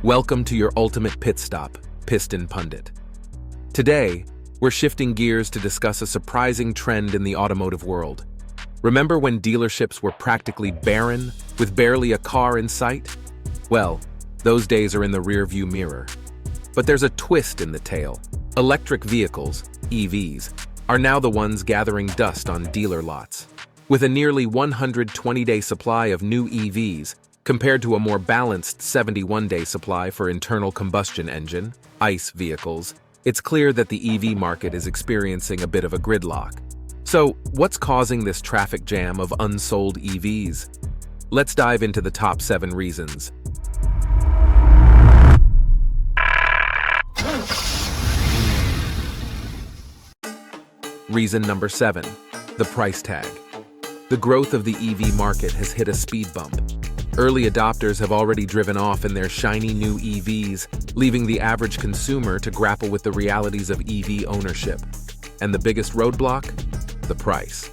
Welcome to your ultimate pit stop, Piston Pundit. Today, we're shifting gears to discuss a surprising trend in the automotive world. Remember when dealerships were practically barren, with barely a car in sight? Well, those days are in the rearview mirror. But there's a twist in the tale. Electric vehicles, EVs, are now the ones gathering dust on dealer lots. With a nearly 120-day supply of new EVs, compared to a more balanced 71-day supply for internal combustion engine, ICE vehicles, it's clear that the EV market is experiencing a bit of a gridlock. So, what's causing this traffic jam of unsold EVs? Let's dive into the top 7 reasons. Reason number 7, the price tag. The growth of the EV market has hit a speed bump. Early adopters have already driven off in their shiny new EVs, leaving the average consumer to grapple with the realities of EV ownership. And the biggest roadblock? The price.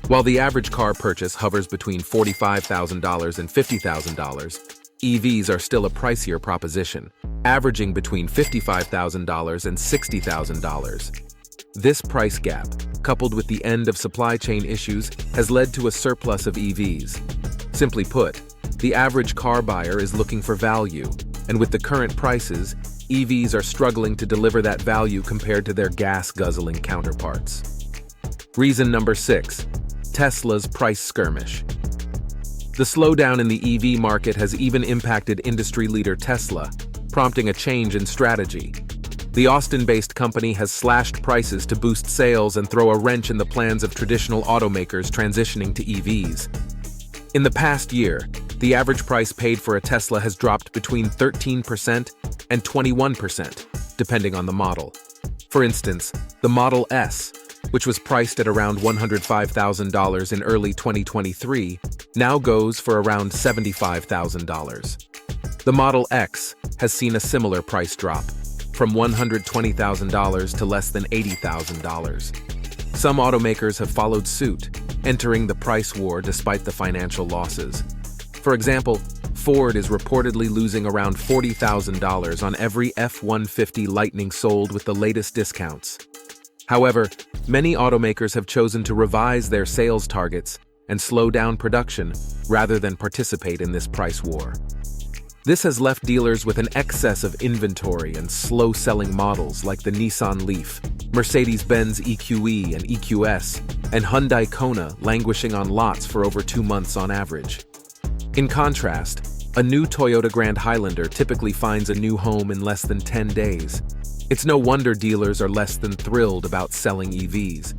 While the average car purchase hovers between $45,000 and $50,000, EVs are still a pricier proposition, averaging between $55,000 and $60,000. This price gap, coupled with the end of supply chain issues, has led to a surplus of EVs. Simply put, the average car buyer is looking for value, and with the current prices, EVs are struggling to deliver that value compared to their gas-guzzling counterparts. Reason number 6, Tesla's price skirmish. The slowdown in the EV market has even impacted industry leader Tesla, prompting a change in strategy. The Austin-based company has slashed prices to boost sales and throw a wrench in the plans of traditional automakers transitioning to EVs. In the past year, the average price paid for a Tesla has dropped between 13% and 21%, depending on the model. For instance, the Model S, which was priced at around $105,000 in early 2023, now goes for around $75,000. The Model X has seen a similar price drop, from $120,000 to less than $80,000. Some automakers have followed suit, entering the price war despite the financial losses. For example, Ford is reportedly losing around $40,000 on every F-150 Lightning sold with the latest discounts. However, many automakers have chosen to revise their sales targets and slow down production rather than participate in this price war. This has left dealers with an excess of inventory and slow-selling models like the Nissan Leaf, Mercedes-Benz EQE and EQS, and Hyundai Kona languishing on lots for over 2 months on average. In contrast, a new Toyota Grand Highlander typically finds a new home in less than 10 days. It's no wonder dealers are less than thrilled about selling EVs.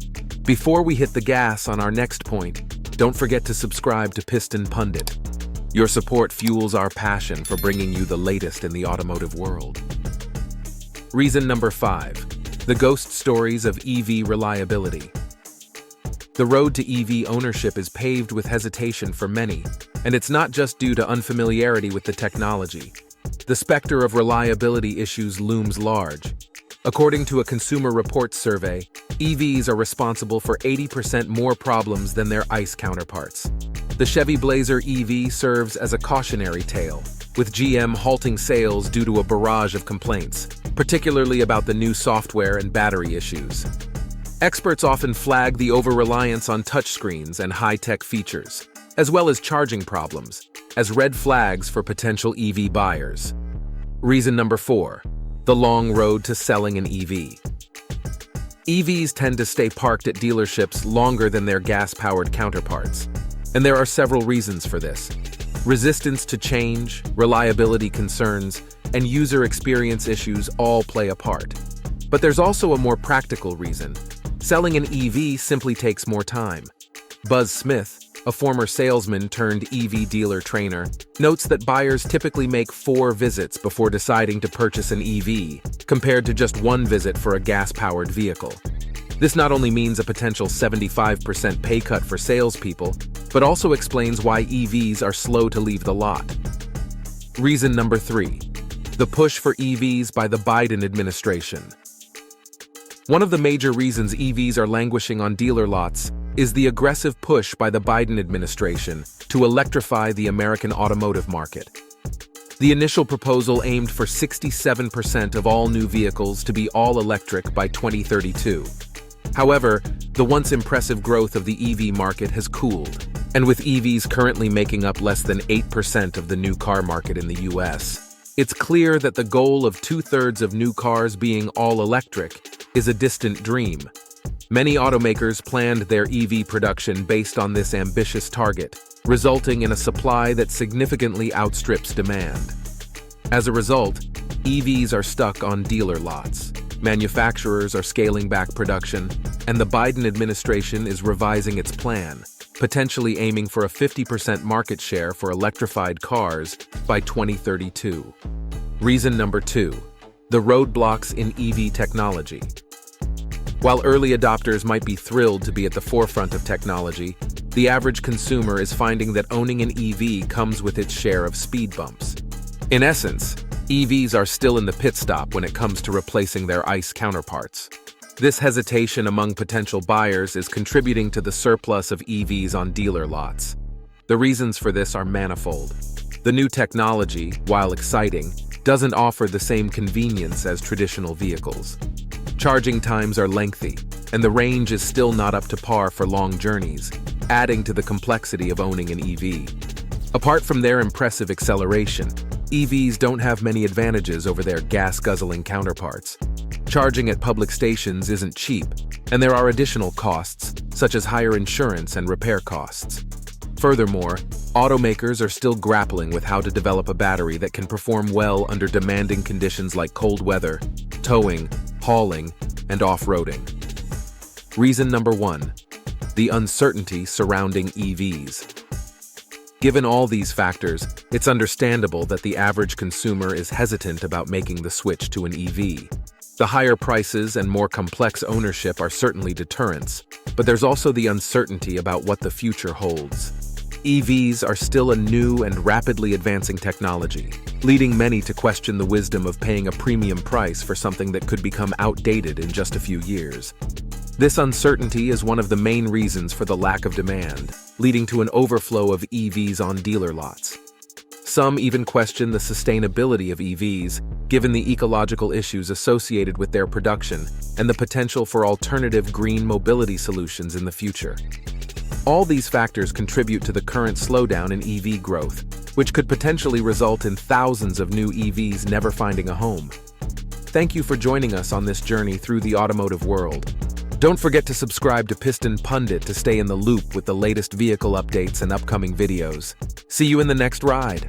Before we hit the gas on our next point, don't forget to subscribe to Piston Pundit. Your support fuels our passion for bringing you the latest in the automotive world. Reason number 5, the ghost stories of EV reliability. The road to EV ownership is paved with hesitation for many, and it's not just due to unfamiliarity with the technology. The specter of reliability issues looms large. According to a Consumer Reports survey, EVs are responsible for 80% more problems than their ICE counterparts. The Chevy Blazer EV serves as a cautionary tale, with GM halting sales due to a barrage of complaints, particularly about the new software and battery issues. Experts often flag the over-reliance on touchscreens and high-tech features, as well as charging problems, as red flags for potential EV buyers. Reason number 4, the long road to selling an EV. EVs tend to stay parked at dealerships longer than their gas-powered counterparts, and there are several reasons for this. Resistance to change, reliability concerns, and user experience issues all play a part. But there's also a more practical reason. Selling an EV simply takes more time. Buzz Smith, a former salesman turned EV dealer trainer, notes that buyers typically make 4 visits before deciding to purchase an EV, compared to just 1 visit for a gas-powered vehicle. This not only means a potential 75% pay cut for salespeople, but also explains why EVs are slow to leave the lot. Reason number 3, the push for EVs by the Biden administration. One of the major reasons EVs are languishing on dealer lots is the aggressive push by the Biden administration to electrify the American automotive market. The initial proposal aimed for 67% of all new vehicles to be all-electric by 2032. However, the once impressive growth of the EV market has cooled, and with EVs currently making up less than 8% of the new car market in the US, it's clear that the goal of 2/3 of new cars being all-electric is a distant dream. Many automakers planned their EV production based on this ambitious target, resulting in a supply that significantly outstrips demand. As a result, EVs are stuck on dealer lots. Manufacturers are scaling back production, and the Biden administration is revising its plan, potentially aiming for a 50% market share for electrified cars by 2032. Reason number 2: the roadblocks in EV technology. While early adopters might be thrilled to be at the forefront of technology, the average consumer is finding that owning an EV comes with its share of speed bumps. In essence, EVs are still in the pit stop when it comes to replacing their ICE counterparts. This hesitation among potential buyers is contributing to the surplus of EVs on dealer lots. The reasons for this are manifold. The new technology, while exciting, doesn't offer the same convenience as traditional vehicles. Charging times are lengthy, and the range is still not up to par for long journeys, adding to the complexity of owning an EV. Apart from their impressive acceleration, EVs don't have many advantages over their gas-guzzling counterparts. Charging at public stations isn't cheap, and there are additional costs, such as higher insurance and repair costs. Furthermore, automakers are still grappling with how to develop a battery that can perform well under demanding conditions like cold weather, towing, hauling, and off-roading. Reason number 1: the uncertainty surrounding EVs. Given all these factors, it's understandable that the average consumer is hesitant about making the switch to an EV. The higher prices and more complex ownership are certainly deterrents, but there's also the uncertainty about what the future holds. EVs are still a new and rapidly advancing technology, leading many to question the wisdom of paying a premium price for something that could become outdated in just a few years. This uncertainty is one of the main reasons for the lack of demand, leading to an overflow of EVs on dealer lots. Some even question the sustainability of EVs, given the ecological issues associated with their production and the potential for alternative green mobility solutions in the future. All these factors contribute to the current slowdown in EV growth, which could potentially result in thousands of new EVs never finding a home. Thank you for joining us on this journey through the automotive world. Don't forget to subscribe to Piston Pundit to stay in the loop with the latest vehicle updates and upcoming videos. See you in the next ride.